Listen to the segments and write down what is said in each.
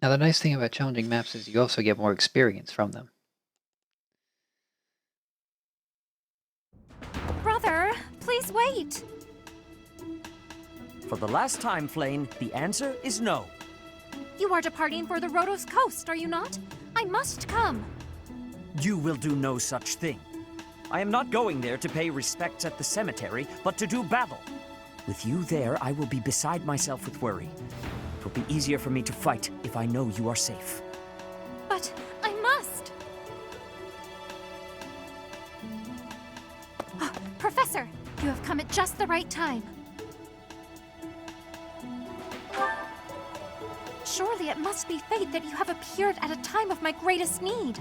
Now, the nice thing about challenging maps is you also get more experience from them. Brother, please wait. For the last time, Flane, the answer is no. You are departing for the Rhodos coast, are you not? I must come. You will do no such thing. I am not going there to pay respects at the cemetery, but to do battle. With you there, I will be beside myself with worry. It will be easier for me to fight if I know you are safe. But I must. Ah, Professor, you have come at just the right time. Surely it must be fate that you have appeared at a time of my greatest need.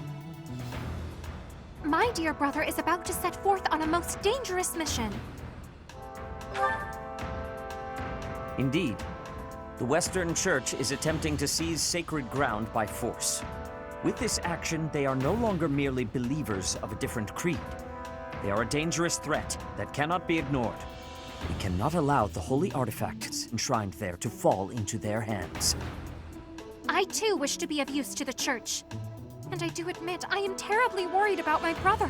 My dear brother is about to set forth on a most dangerous mission. Indeed. The Western Church is attempting to seize sacred ground by force. With this action, they are no longer merely believers of a different creed. They are a dangerous threat that cannot be ignored. We cannot allow the holy artifacts enshrined there to fall into their hands. I too wish to be of use to the Church. And I do admit I am terribly worried about my brother.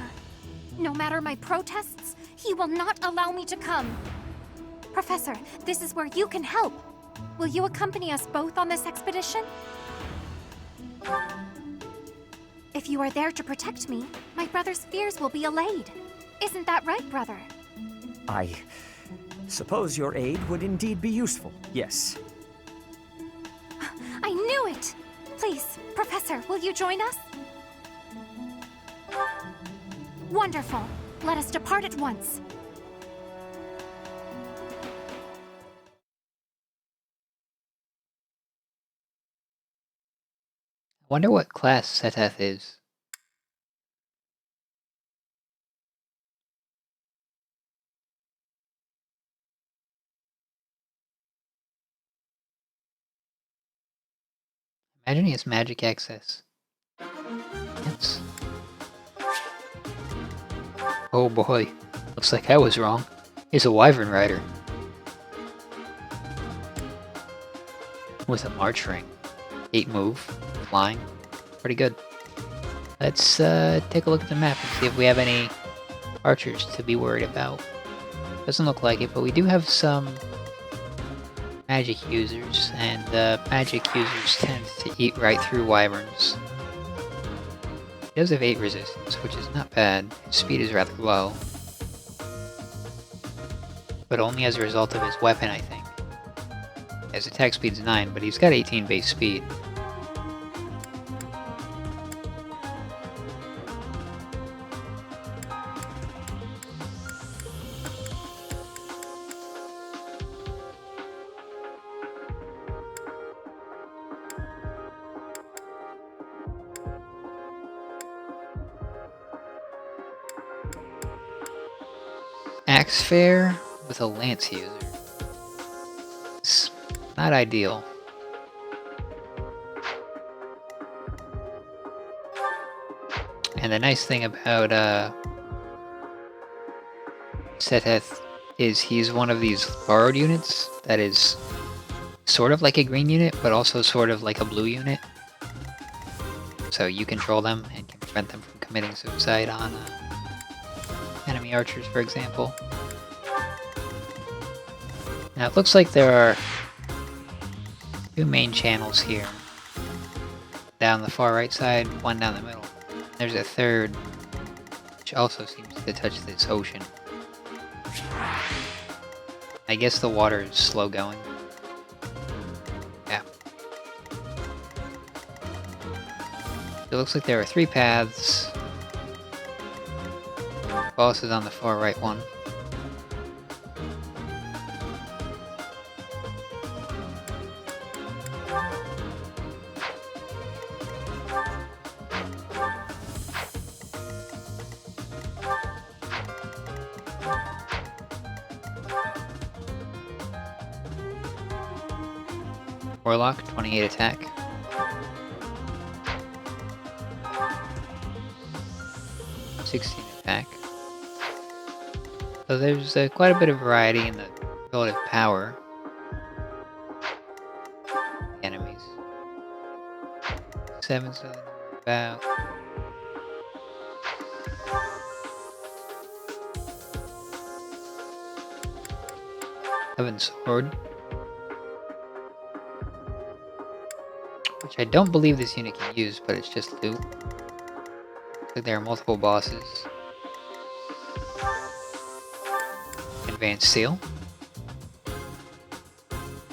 No matter my protests, he will not allow me to come. Professor, this is where you can help. Will you accompany us both on this expedition? If you are there to protect me, my brother's fears will be allayed. Isn't that right, brother? I suppose your aid would indeed be useful, yes. I knew it! Please, Professor, will you join us? Wonderful. Let us depart at once. I wonder what class Seteth is. Imagine he has magic access. Yes. Oh boy. Looks like I was wrong. He's a Wyvern Rider. With a March Ring. 8 move. Flying. Pretty good. Let's take a look at the map and see if we have any archers to be worried about. Doesn't look like it, but we do have some magic users, and magic users tend to eat right through wyverns. He does have 8 resistance, which is not bad. His speed is rather low. But only as a result of his weapon, I think. His attack speed's 9, but he's got 18 base speed. Axe Fair with a Lance user. It's not ideal. And the nice thing about Seteth is he's one of these borrowed units that is sort of like a green unit, but also sort of like a blue unit. So you control them and can prevent them from committing suicide on enemy archers, for example. Now it looks like there are 2 main channels here. Down the far right side, one down the middle. There's a third, which also seems to touch this ocean. I guess the water is slow going. Yeah. It looks like there are 3 paths. Boss is on the far right one. Warlock, 28 attack. (16 attack). So there's quite a bit of variety in the relative power of the enemies. 7, so about... Heaven Sword. Which I don't believe this unit can use, but it's just loot. So there are multiple bosses. Advanced Seal.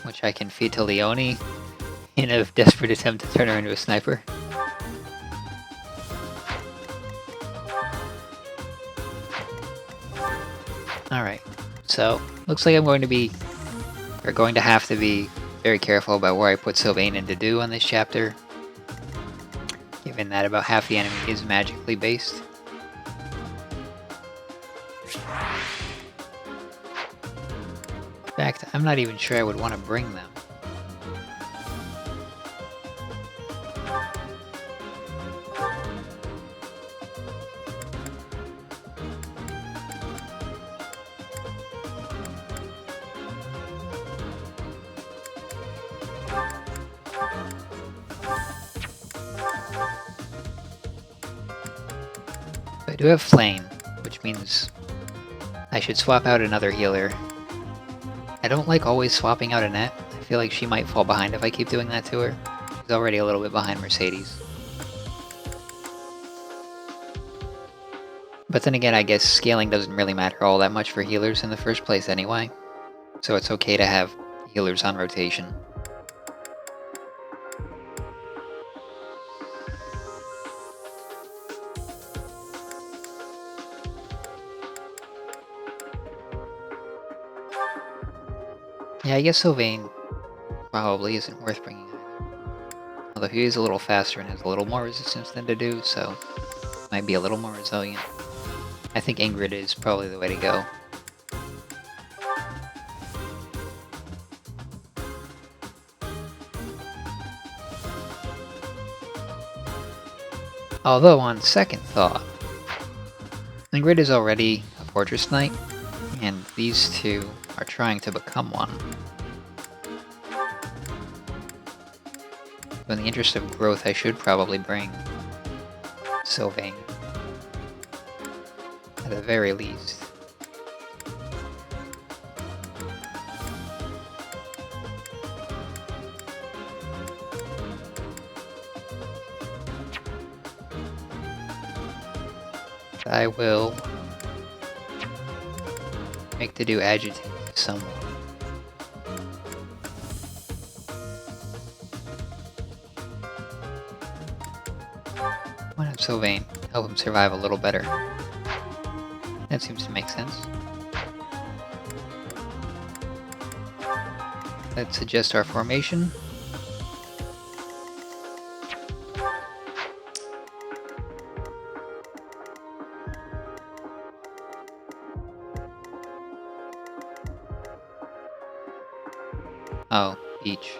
Which I can feed to Leone in a desperate attempt to turn her into a sniper. Alright, so looks like I'm going to have to be very careful about where I put Sylvain into do on this chapter, given that about half the enemy is magically based. In fact, I'm not even sure I would want to bring them. I do have Flame, which means I should swap out another healer. I don't like always swapping out Annette. I feel like she might fall behind if I keep doing that to her. She's already a little bit behind Mercedes. But then again, I guess scaling doesn't really matter all that much for healers in the first place anyway. So it's okay to have healers on rotation. Yeah, I guess Sylvain probably isn't worth bringing either. Although he is a little faster and has a little more resistance than to do, so might be a little more resilient. I think Ingrid is probably the way to go. Although, on second thought, Ingrid is already a Fortress Knight, and these two are trying to become one. So in the interest of growth, I should probably bring Sylvain. At the very least. I will make the do agitate somewhat. Why not Sylvain? Help him survive a little better. That seems to make sense. Let's adjust our formation. Oh, beach.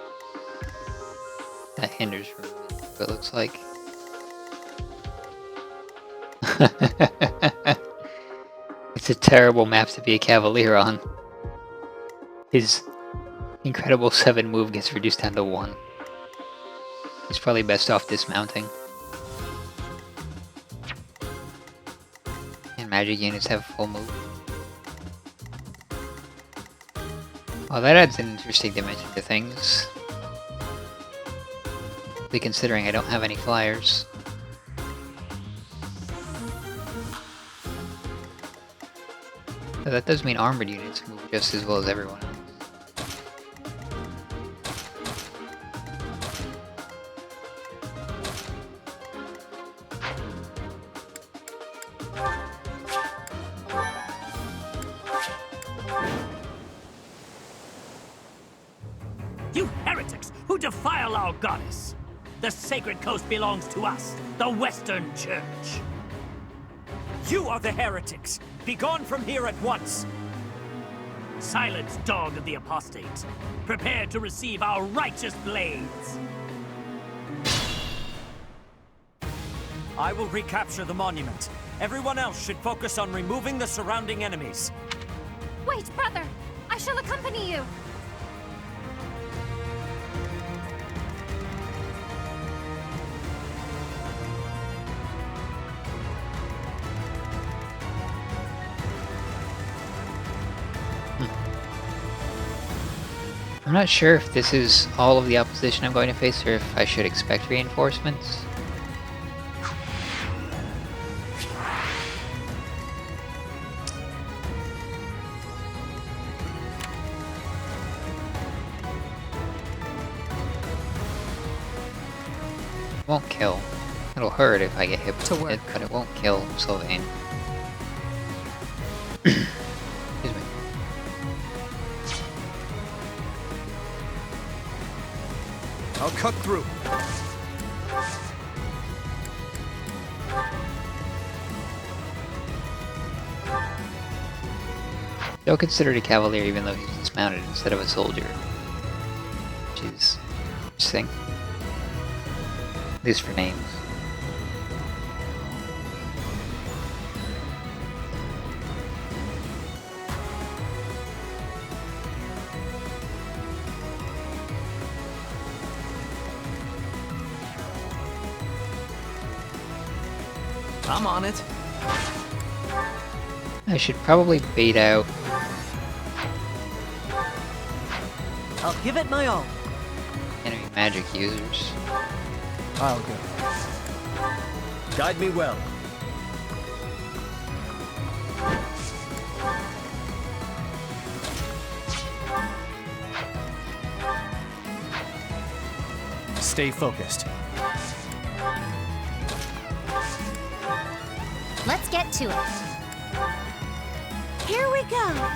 That hinders from what it looks like. It's a terrible map to be a Cavalier on. His incredible 7 move gets reduced down to 1. He's probably best off dismounting. And magic units have full move. Well, that adds an interesting dimension to things. Considering I don't have any flyers. So that does mean armored units move just as well as everyone else. You heretics who defile our goddess! The sacred coast belongs to us, the Western Church. You are the heretics! Begone from here at once! Silence, dog of the apostates! Prepare to receive our righteous blades! I will recapture the monument. Everyone else should focus on removing the surrounding enemies. Wait, brother! I shall accompany you! not sure if this is all of the opposition I'm going to face, or if I should expect reinforcements. Won't kill. It'll hurt if I get hit with it, but it won't kill Sylvain. Excuse me. I'll cut through. Still considered a cavalier even though he's dismounted instead of a soldier. Which is interesting. At least for names. I'm on it. I should probably bait out I'll give it my all. enemy magic users. I'll go. Guide me well. Stay focused. Let's get to it. Here we go.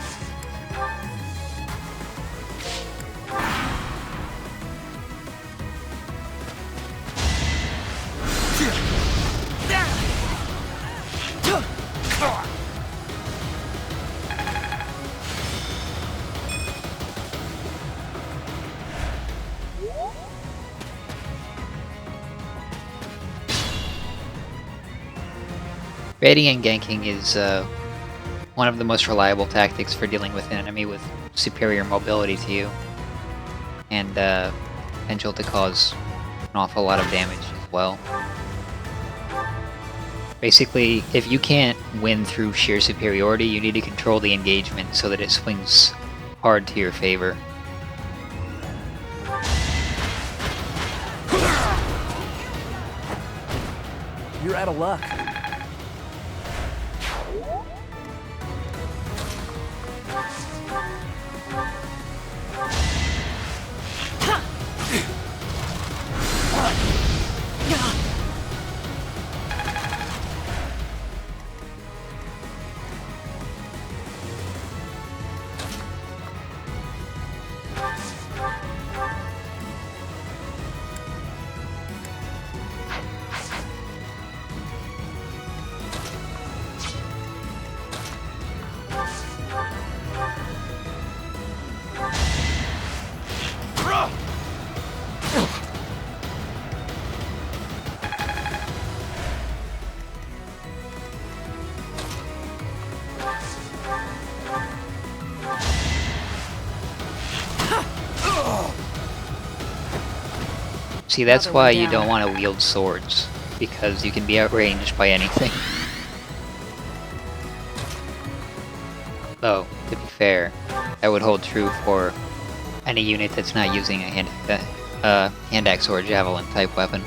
Baiting and ganking is one of the most reliable tactics for dealing with an enemy with superior mobility to you, and potential to cause an awful lot of damage as well. Basically, if you can't win through sheer superiority, you need to control the engagement so that it swings hard to your favor. You're out of luck. See, that's why you don't want to wield swords, because you can be outranged by anything. Though, to be fair, that would hold true for any unit that's not using a hand axe or javelin type weapon.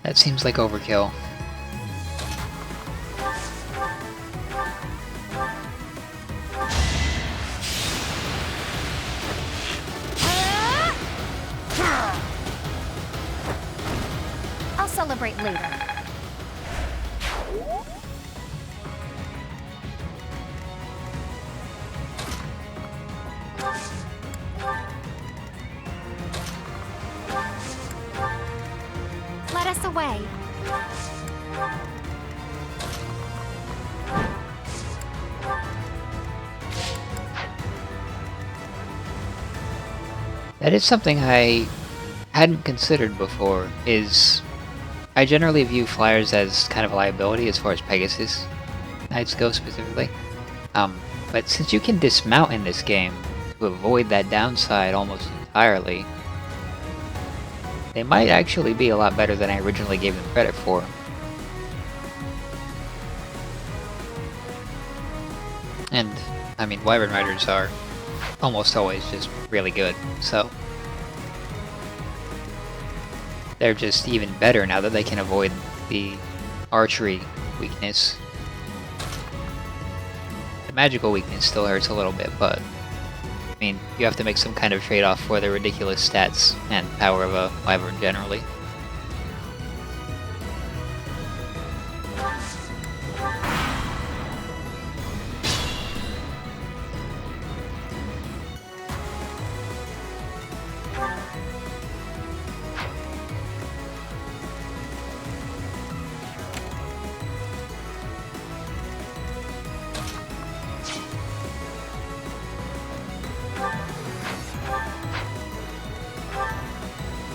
That seems like overkill. I'll celebrate later. Let us away. That is something I hadn't considered before, is I generally view flyers as kind of a liability as far as Pegasus Knights go specifically. But since you can dismount in this game to avoid that downside almost entirely, they might actually be a lot better than I originally gave them credit for. And, I mean, Wyvern Riders are almost always just really good, so they're just even better now that they can avoid the archery weakness. The magical weakness still hurts a little bit, but I mean, you have to make some kind of trade-off for the ridiculous stats and power of a Wyvern generally.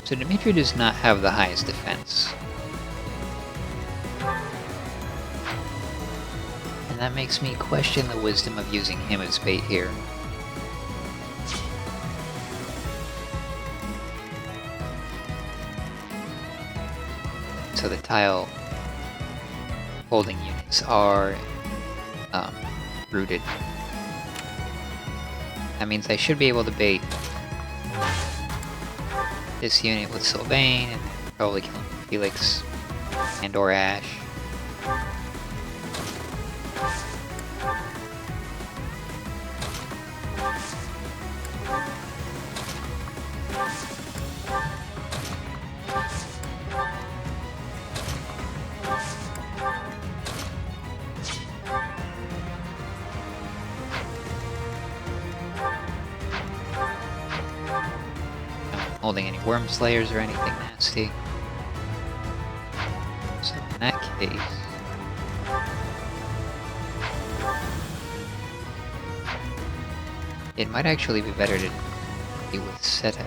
So Dimitri does not have the highest defense. And that makes me question the wisdom of using him as bait here. So the tile holding units are rooted. That means I should be able to bait this unit with Sylvain, and probably killing Felix and or Ash. Holding any worm slayers or anything nasty. So in that case, it might actually be better to be with Seta.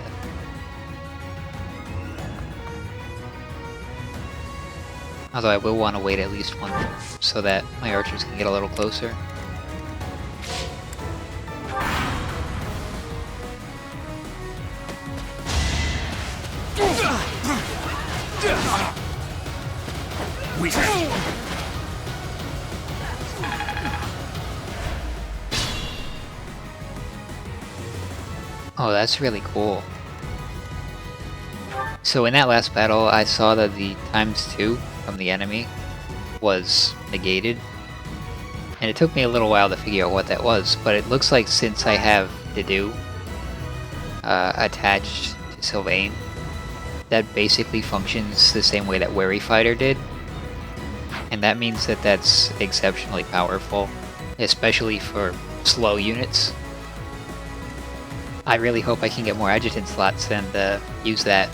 Although I will want to wait at least one so that my archers can get a little closer. Oh, that's really cool. So in that last battle, I saw that the ×2 from the enemy was negated. And it took me a little while to figure out what that was, but it looks like since I have Didu attached to Sylvain, that basically functions the same way that Wary Fighter did. And that means that that's exceptionally powerful, especially for slow units. I really hope I can get more adjutant slots and use that.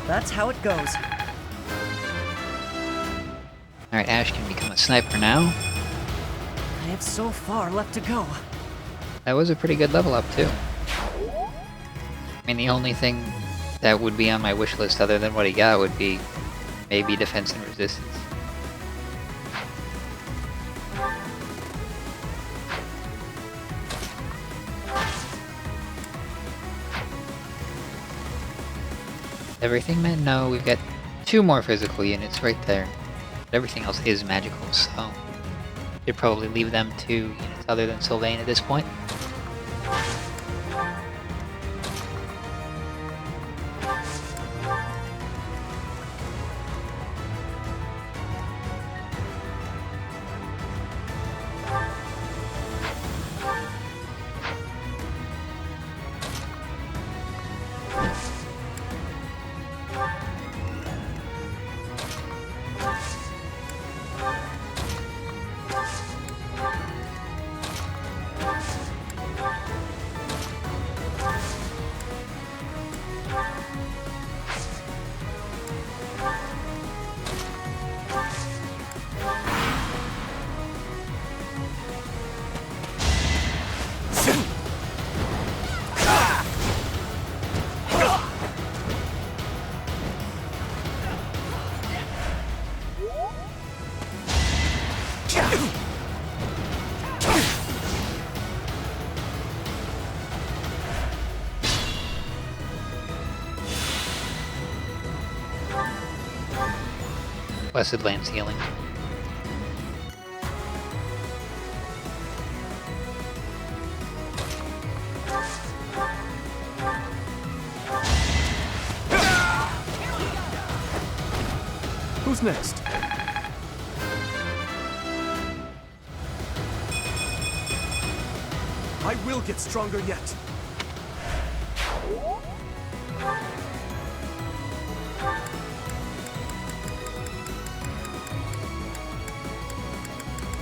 That's how it goes. Alright, Ash can become a sniper now. I have so far left to go. That was a pretty good level up too. I mean, the only thing that would be on my wish list other than what he got would be maybe defense and resistance. Everything men? No, we've got 2 more physical units right there. Everything else is magical, so should probably leave them to units other than Sylvain at this point. Blessed Lance healing. Who's next? I will get stronger yet.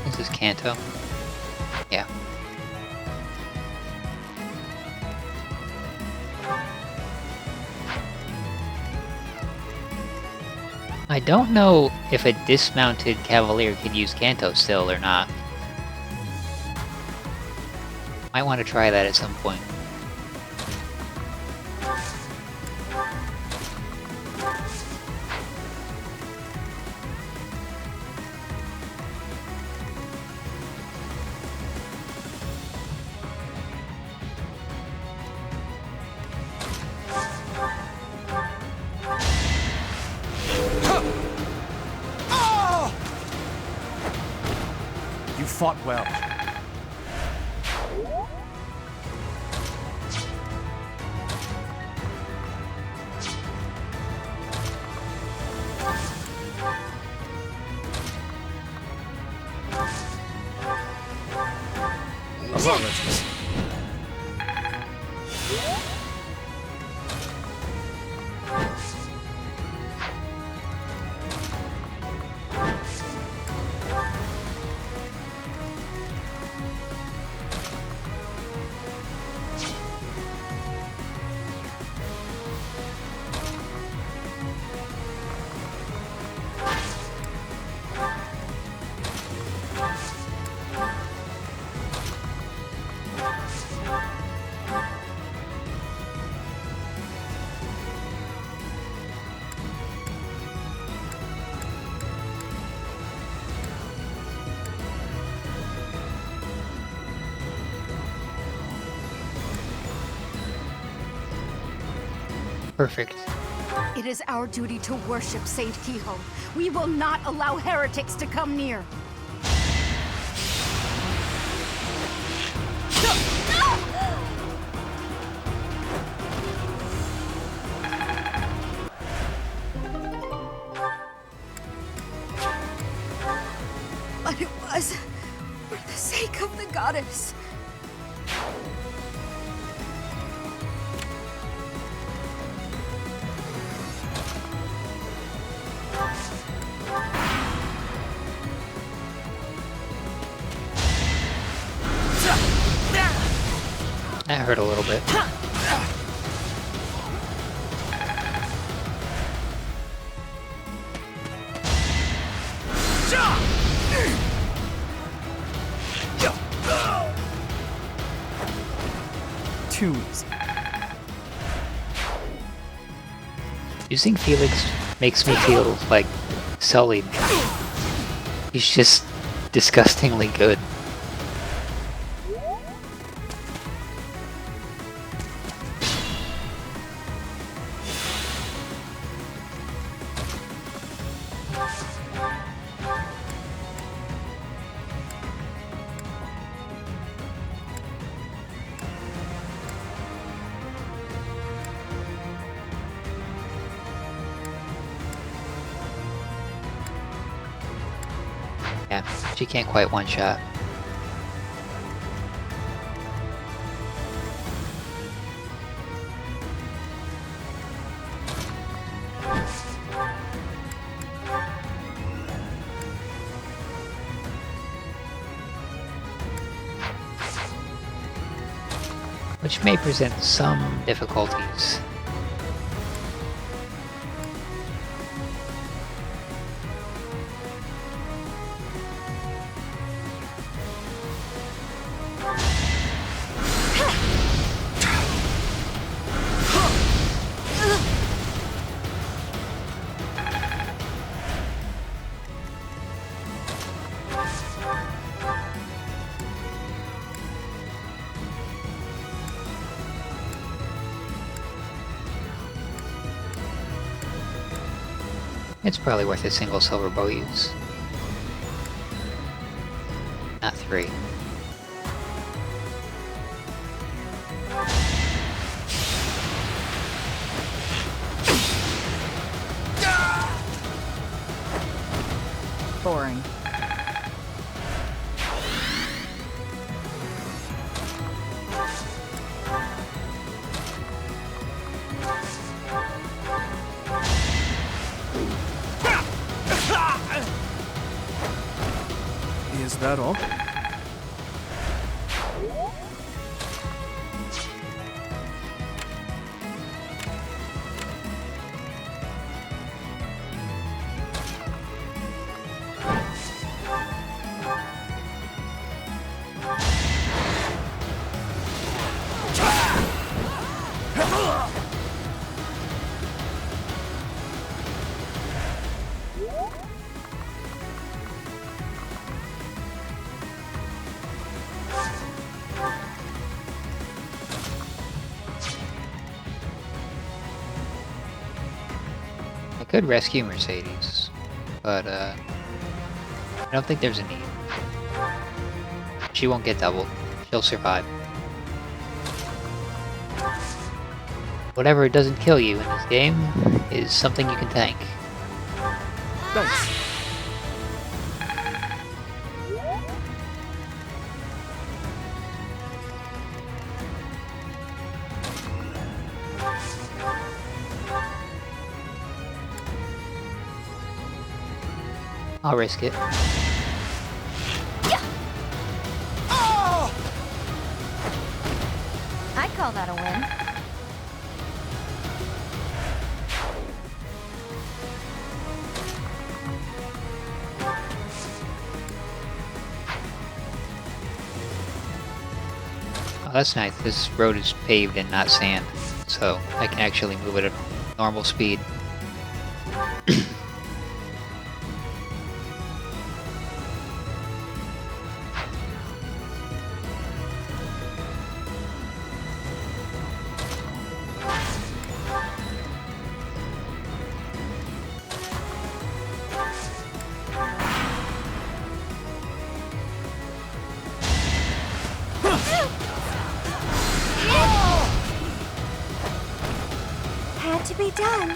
This is Kanto. Yeah. I don't know if a dismounted cavalier can use Kanto still or not. Might want to try that at some point. You fought well. Apologies. Perfect. It is our duty to worship Saint Kiho. We will not allow heretics to come near. But it was for the sake of the goddess. That hurt a little bit. Too easy. Using Felix makes me feel like sullied. He's just disgustingly good. Yeah, she can't quite one-shot. Which may present some difficulties. It's probably worth a single silver bow use. Not 3. Boring. Is that all? I could rescue Mercedes, but I don't think there's a need. She won't get doubled. She'll survive. Whatever doesn't kill you in this game is something you can tank. Thanks. I'll risk it. I'd call that a win. Oh, that's nice. This road is paved and not sand, so I can actually move at a normal speed. Had to be done.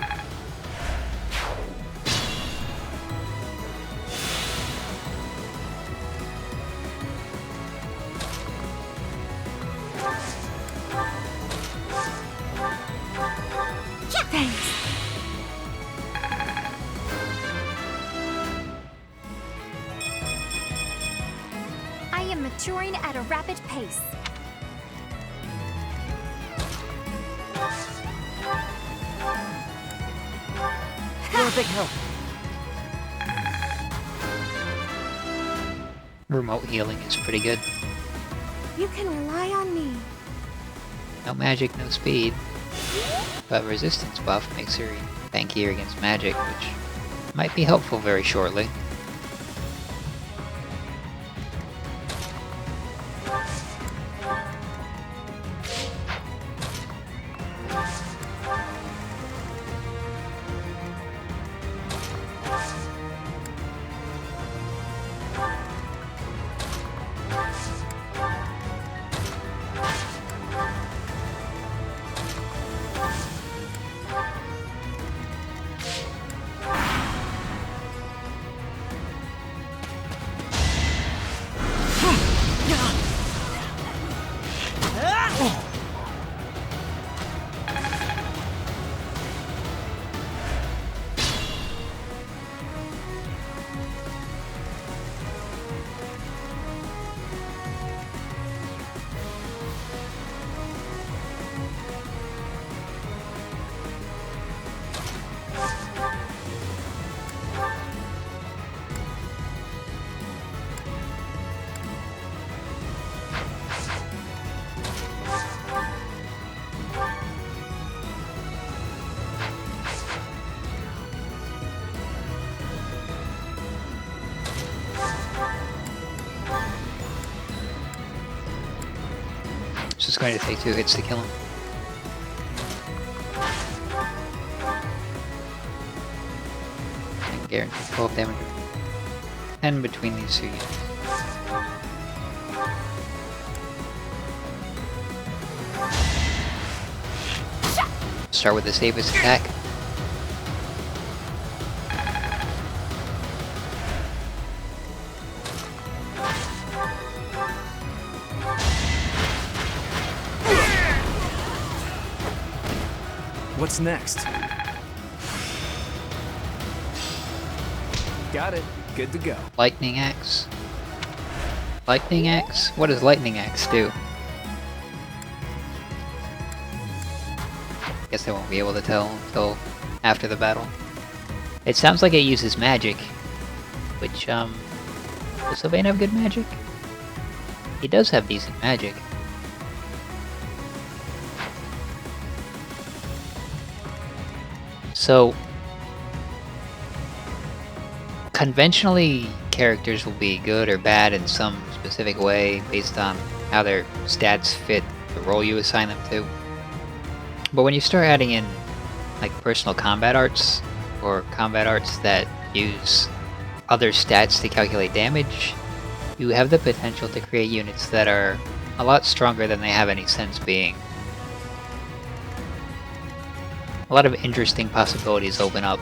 Yeah, thanks. I am maturing at a rapid pace. You're a big help. Remote healing is pretty good. You can rely on me. No magic, no speed. But resistance buff makes her tankier against magic, which might be helpful very shortly. So it's going to take 2 hits to kill him. Guaranteed 12 damage. 10 between these two units. Start with the safest attack. What's next? Got it. Good to go. Lightning Axe. Lightning Axe? What does Lightning Axe do? Guess I won't be able to tell until after the battle. It sounds like it uses magic, which, does Sylvain have good magic? He does have decent magic. So, conventionally, characters will be good or bad in some specific way based on how their stats fit the role you assign them to. But when you start adding in, like, personal combat arts, or combat arts that use other stats to calculate damage, you have the potential to create units that are a lot stronger than they have any sense being. A lot of interesting possibilities open up.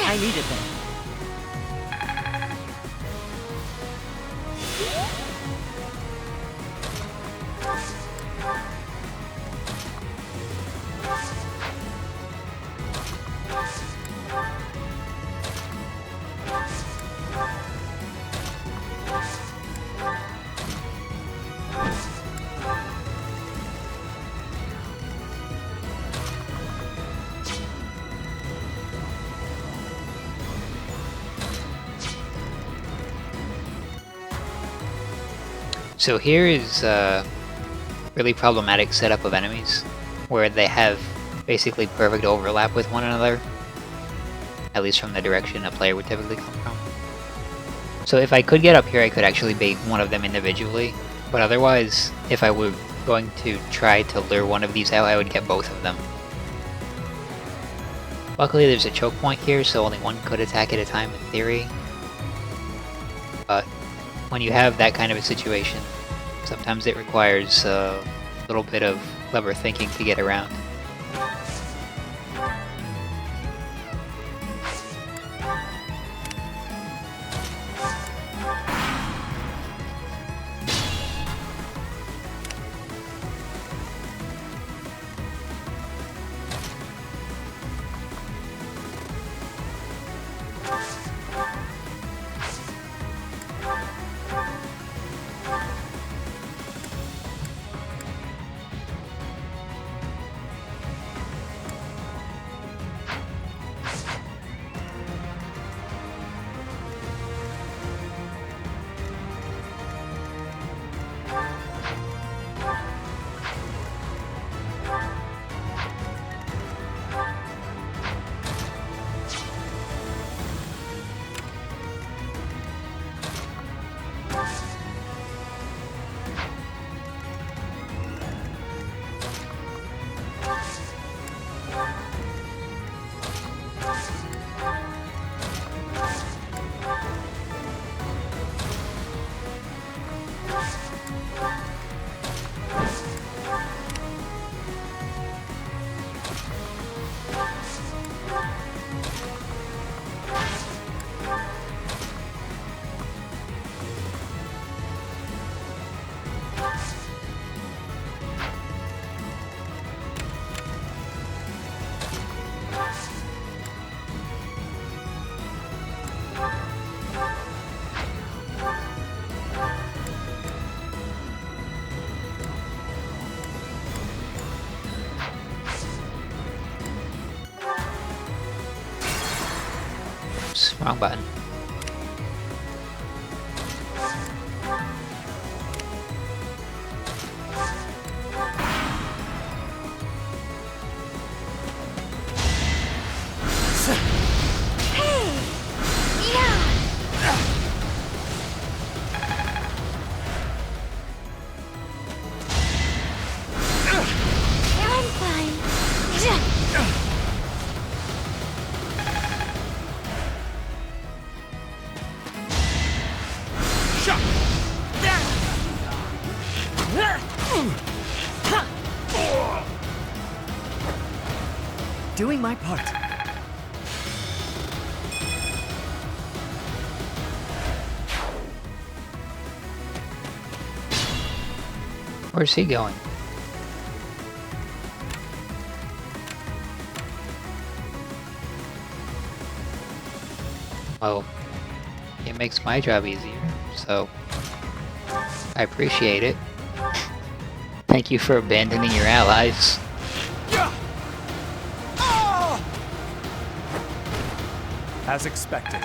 I need it then. So here is a really problematic setup of enemies, where they have basically perfect overlap with one another, at least from the direction a player would typically come from. So if I could get up here, I could actually bait one of them individually, but otherwise, if I were going to try to lure one of these out, I would get both of them. Luckily there's a choke point here, so only one could attack at a time in theory. But when you have that kind of a situation, sometimes it requires a little bit of clever thinking to get around. Oops, wrong button. Doing my part. Where's he going? Well, it makes my job easier, so I appreciate it. Thank you for abandoning your allies. As expected.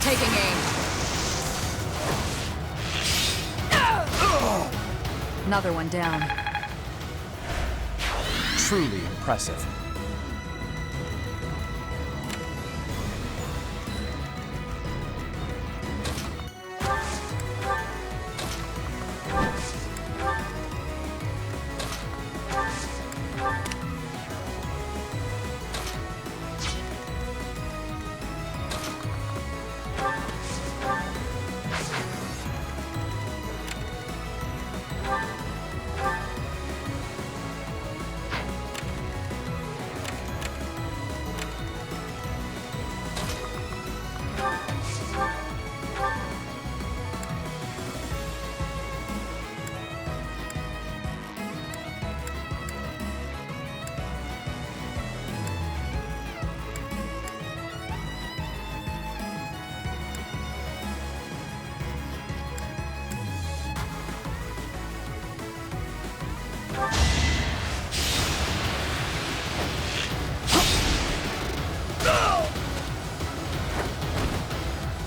Taking aim. Another one down. Truly impressive.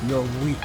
You're weak.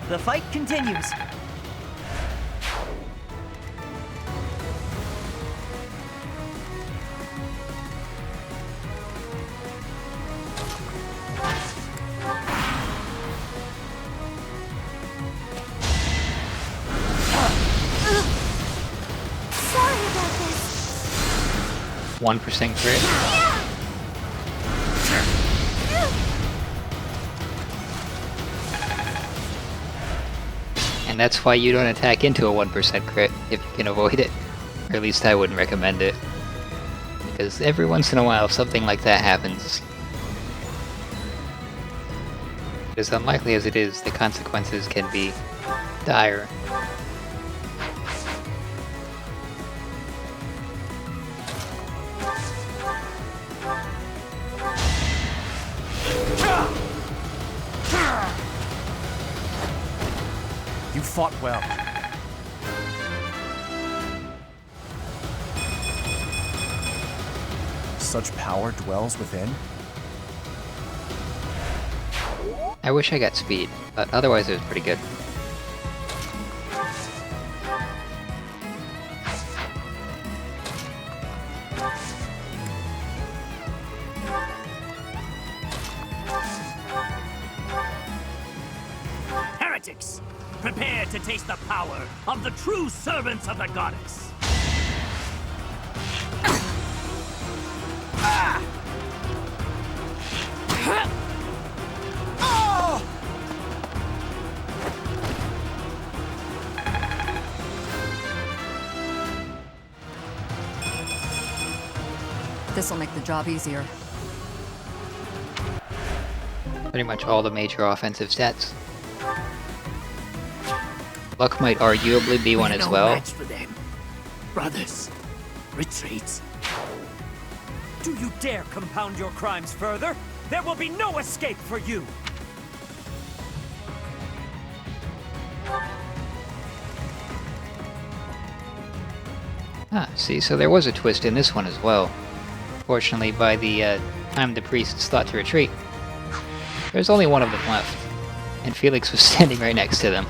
The fight continues. Sorry about this. 1% crit. And that's why you don't attack into a 1% crit if you can avoid it. Or at least I wouldn't recommend it. Because every once in a while something like that happens. As unlikely as it is, the consequences can be dire. You fought well. Such power dwells within? I wish I got speed, but otherwise it was pretty good. Heretics! Prepare to taste the power of the true servants of the goddess! This'll make the job easier. Pretty much all the major offensive stats. Luck might arguably be one We're as no well. match for them. Brothers, retreat. Do you dare compound your crimes further? There will be no escape for you! Ah, see, so there was a twist in this one as well. Fortunately, by the time the priests thought to retreat, there's only one of them left, and Felix was standing right next to them.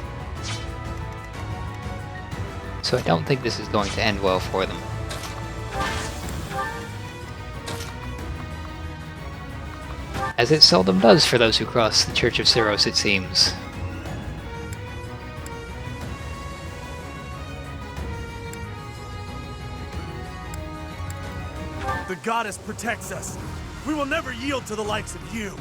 So I don't think this is going to end well for them. As it seldom does for those who cross the Church of Syros, it seems. The goddess protects us. We will never yield to the likes of you.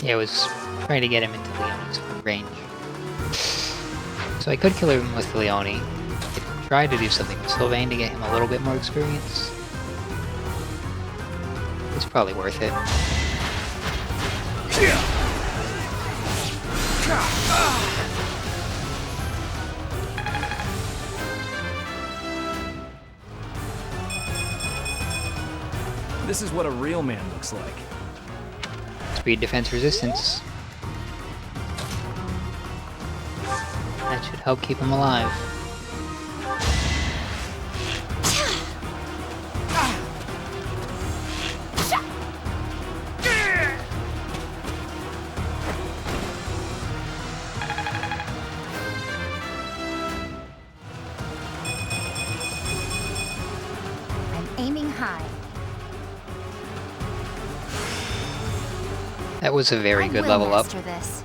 Yeah, I was trying to get him into Leone's range. So I could kill him with Leone. I could try to do something with Sylvain to get him a little bit more experience. It's probably worth it. This is what a real man looks like. Speed, defense, resistance. That should help keep him alive. I'm aiming high. That was a very I good will level up. master this.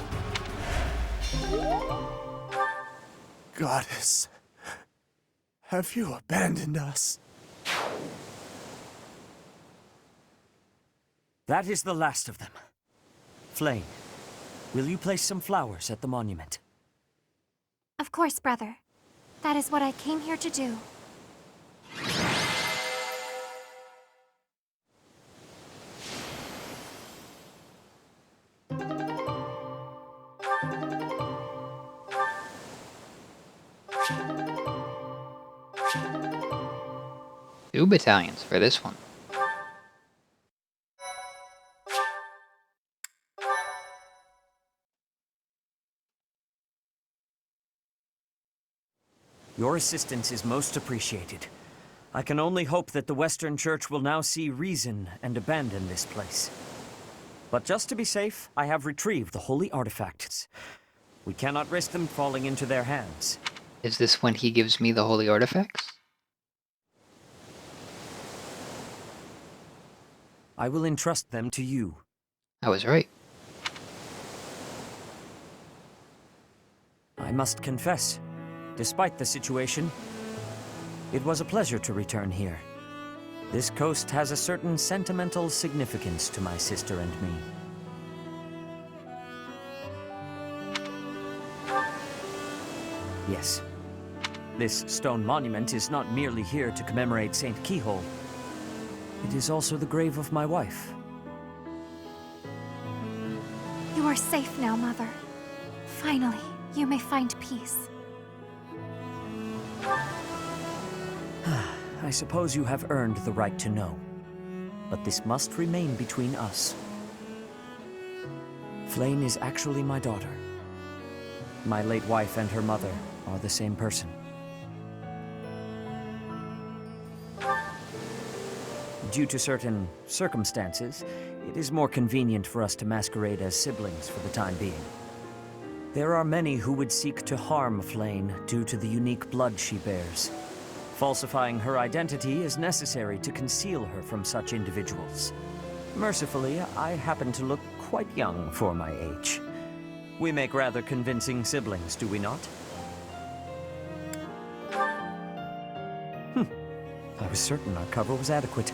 Goddess, have you abandoned us? That is the last of them. Flame, will you place some flowers at the monument? Of course, brother. That is what I came here to do. Two battalions for this one. Your assistance is most appreciated. I can only hope that the Western Church will now see reason and abandon this place. But just to be safe, I have retrieved the holy artifacts. We cannot risk them falling into their hands. Is this when he gives me the holy artifacts? I will entrust them to you. I was right. I must confess, despite the situation, it was a pleasure to return here. This coast has a certain sentimental significance to my sister and me. Yes, this stone monument is not merely here to commemorate Saint Keyhole. It is also the grave of my wife. You are safe now, Mother. Finally, you may find peace. I suppose you have earned the right to know. But this must remain between us. Flame is actually my daughter. My late wife and her mother are the same person. Due to certain circumstances, it is more convenient for us to masquerade as siblings for the time being. There are many who would seek to harm Flame due to the unique blood she bears. Falsifying her identity is necessary to conceal her from such individuals. Mercifully, I happen to look quite young for my age. We make rather convincing siblings, do we not? I was certain our cover was adequate.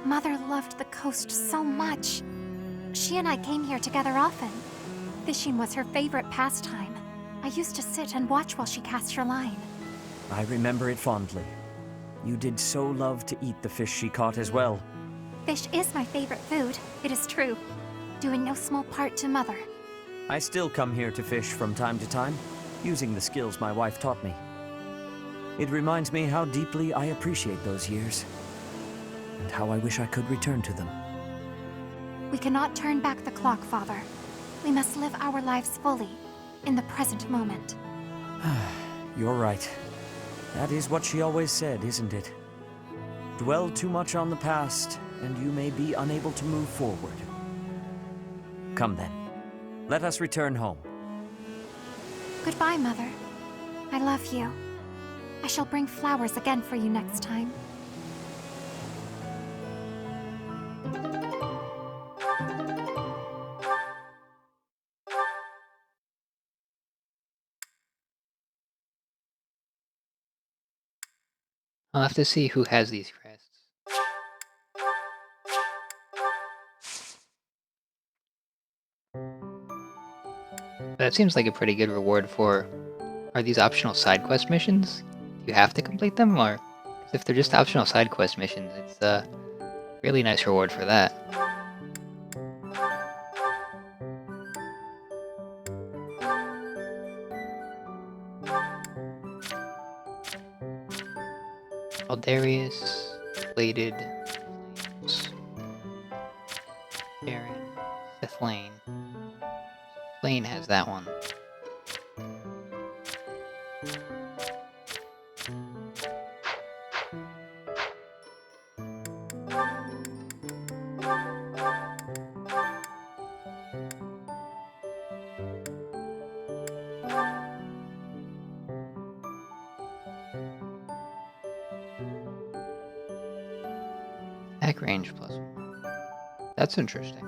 Mother loved the coast so much. She and I came here together often. Fishing was her favorite pastime. I used to sit and watch while she cast her line. I remember it fondly. You did so love to eat the fish she caught as well. Fish is my favorite food, it is true. Due in no small part to Mother. I still come here to fish from time to time, using the skills my wife taught me. It reminds me how deeply I appreciate those years, and how I wish I could return to them. We cannot turn back the clock, Father. We must live our lives fully, in the present moment. You're right. That is what she always said, isn't it? Dwell too much on the past, and you may be unable to move forward. Come then. Let us return home. Goodbye, Mother. I love you. I shall bring flowers again for you next time. I'll have to see who has these crests. That seems like a pretty good reward for... Are these optional side quest missions? Do you have to complete them, or... 'Cause if they're just optional side quest missions, it's a really nice reward for that. Aldarius, Bladed, Flames, Baron, Seth Lane. Lane has that one. Attack range +1. That's interesting.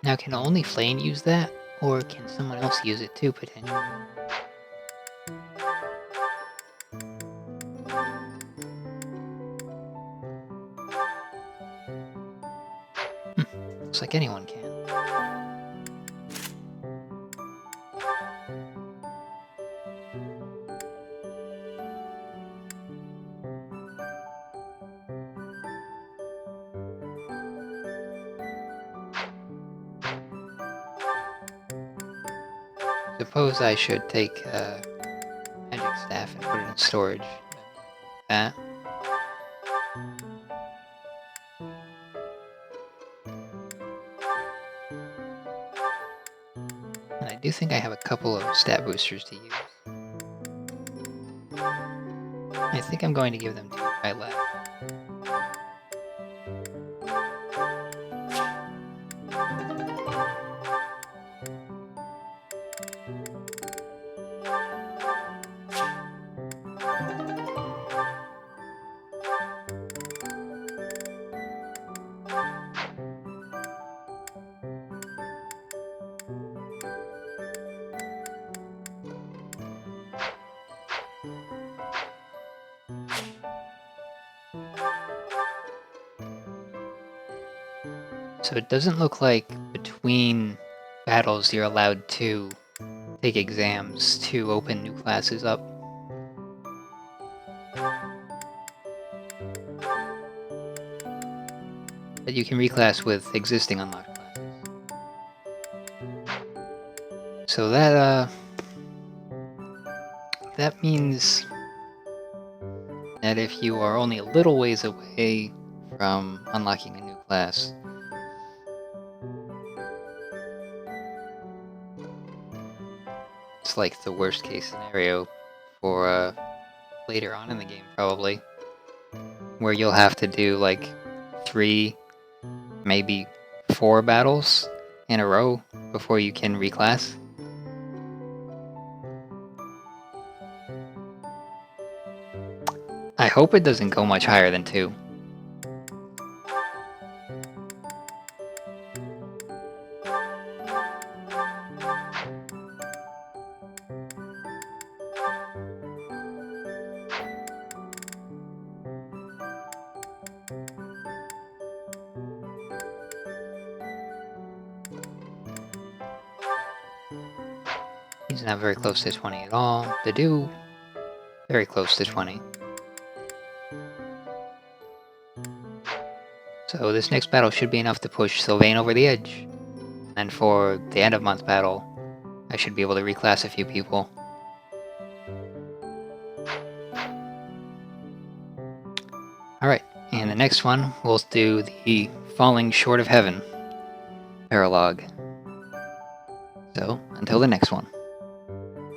Now, can only Flame use that, or can someone else use it too, potentially? Looks like anyone can. Suppose I should take Magic Staff and put it in storage. That. And I do think I have a couple of stat boosters to use. I think I'm going to give them to my left. So it doesn't look like between battles you're allowed to take exams to open new classes up. But you can reclass with existing unlocked classes. So that means that if you are only a little ways away from unlocking a new class, It's like the worst case scenario for later on in the game, probably. Where you'll have to do like 3, maybe 4 battles in a row before you can reclass. I hope it doesn't go much higher than 2. He's not very close to 20 at all. The do very close to 20. So this next battle should be enough to push Sylvain over the edge. And for the end of month battle, I should be able to reclass a few people. Alright, and the next one, we'll do the Falling Short of Heaven paralogue. So, until the next one.